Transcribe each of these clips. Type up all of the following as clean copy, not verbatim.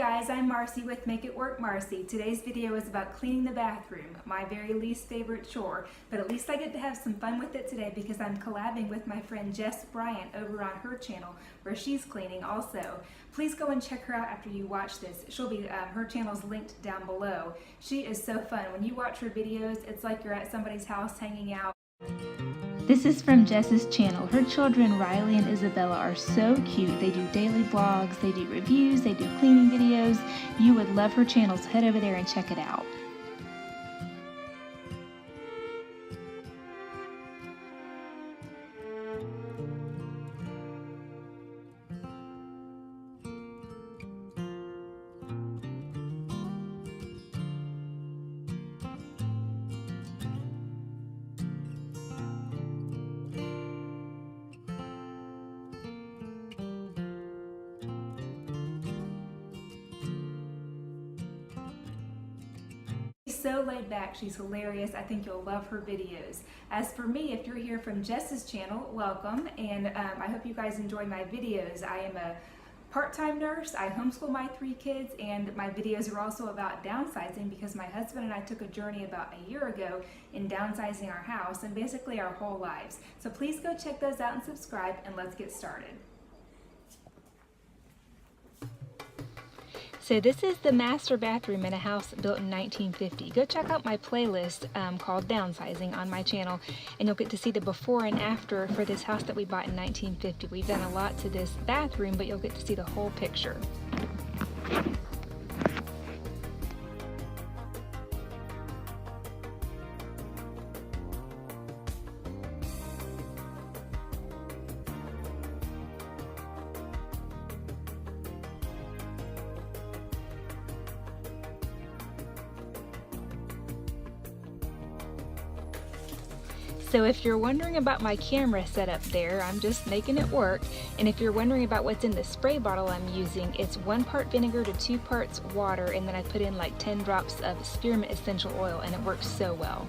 guys, I'm Marcy with Make It Work Marcy. Today's video is about cleaning the bathroom, my very least favorite chore, but at least I get to have some fun with it today because I'm collabing with my friend Jess Bryant over on her channel where she's cleaning also. Please go and check her out after you watch this. She'll be, her channel's linked down below. She is so fun. When you watch her videos, it's like you're at somebody's house hanging out. This is from Jess's channel. Her children, Riley and Isabella, are so cute. They do daily vlogs, they do reviews, they do cleaning videos. You would love her channel, so head over there and check it out. So laid back, she's hilarious. I think you'll love her videos. As for me, if you're here from Jess's channel, welcome, and I hope you guys enjoy my videos. I am a part-time nurse. I homeschool my 3 kids, and my videos are also about downsizing because my husband and I took a journey about a year ago in downsizing our house and basically our whole lives. So please go check those out and subscribe, and let's get started. So this is the master bathroom in a house built in 1950. Go check out my playlist called Downsizing on my channel, and you'll get to see the before and after for this house that we bought in 1950. We've done a lot to this bathroom, but you'll get to see the whole picture. So if you're wondering about my camera setup there, I'm just making it work. And if you're wondering about what's in the spray bottle I'm using, it's 1 part vinegar to 2 parts water, and then I put in like 10 drops of spearmint essential oil, and it works so well.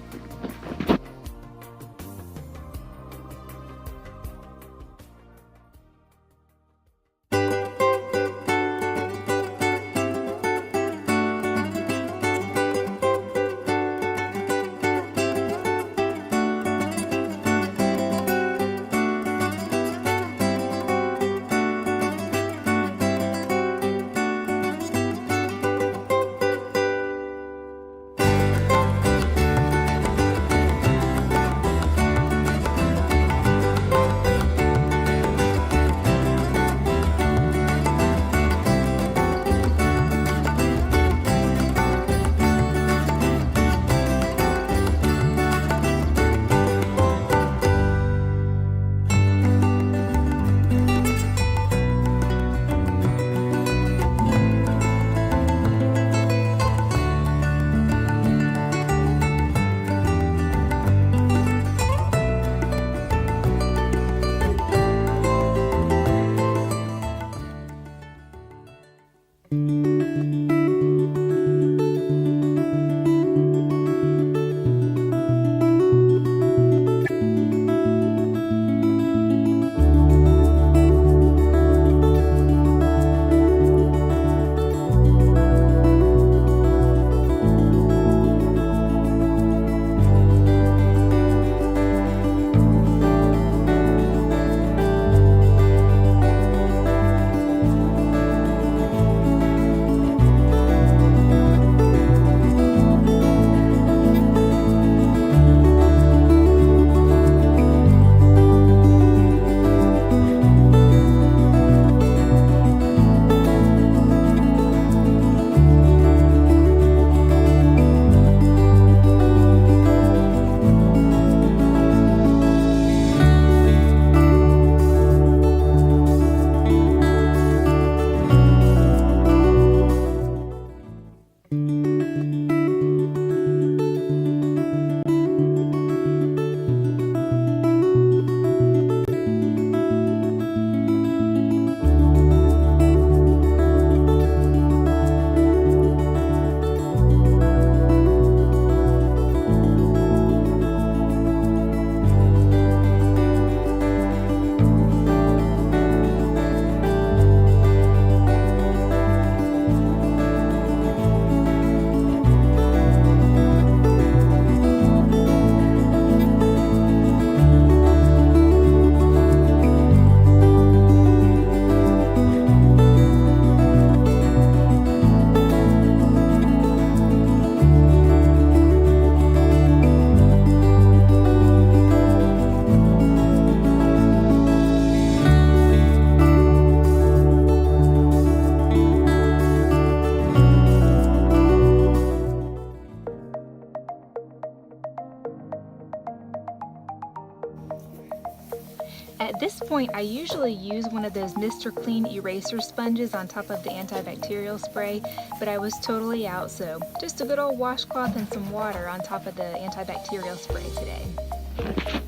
At this point, I usually use one of those Mr. Clean eraser sponges on top of the antibacterial spray, but I was totally out, so just a good old washcloth and some water on top of the antibacterial spray today.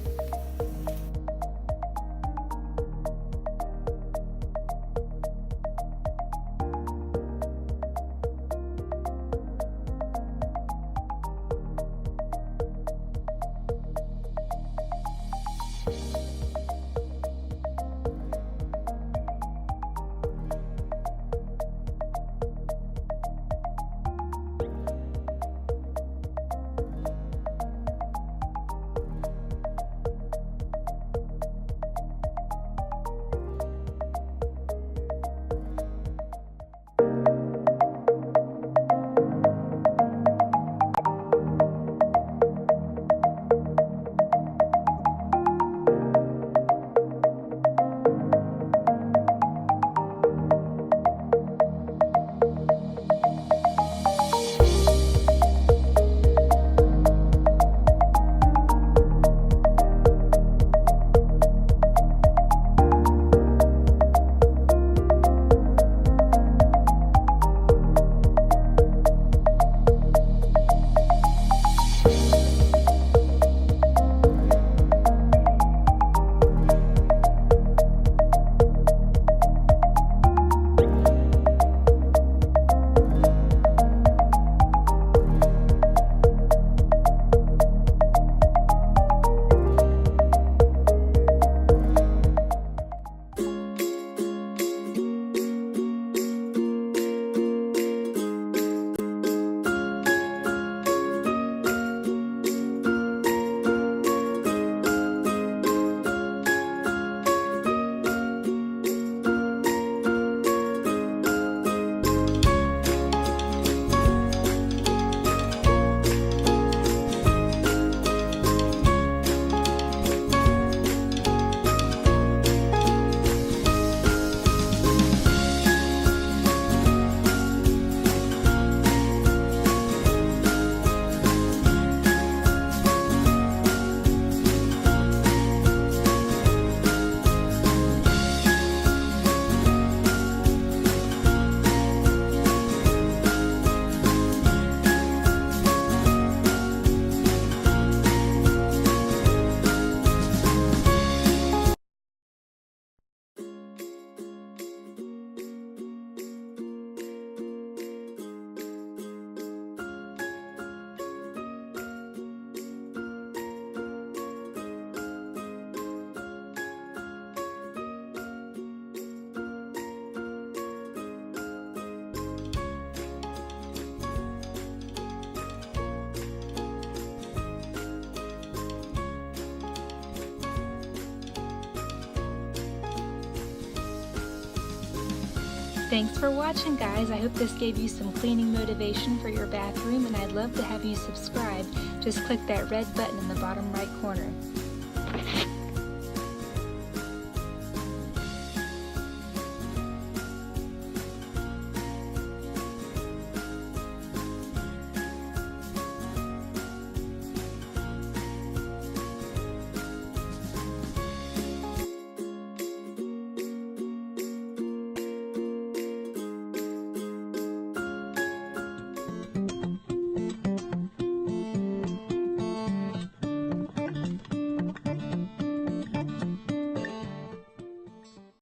Thanks for watching, guys. I hope this gave you some cleaning motivation for your bathroom, and I'd love to have you subscribe. Just click that red button in the bottom right corner.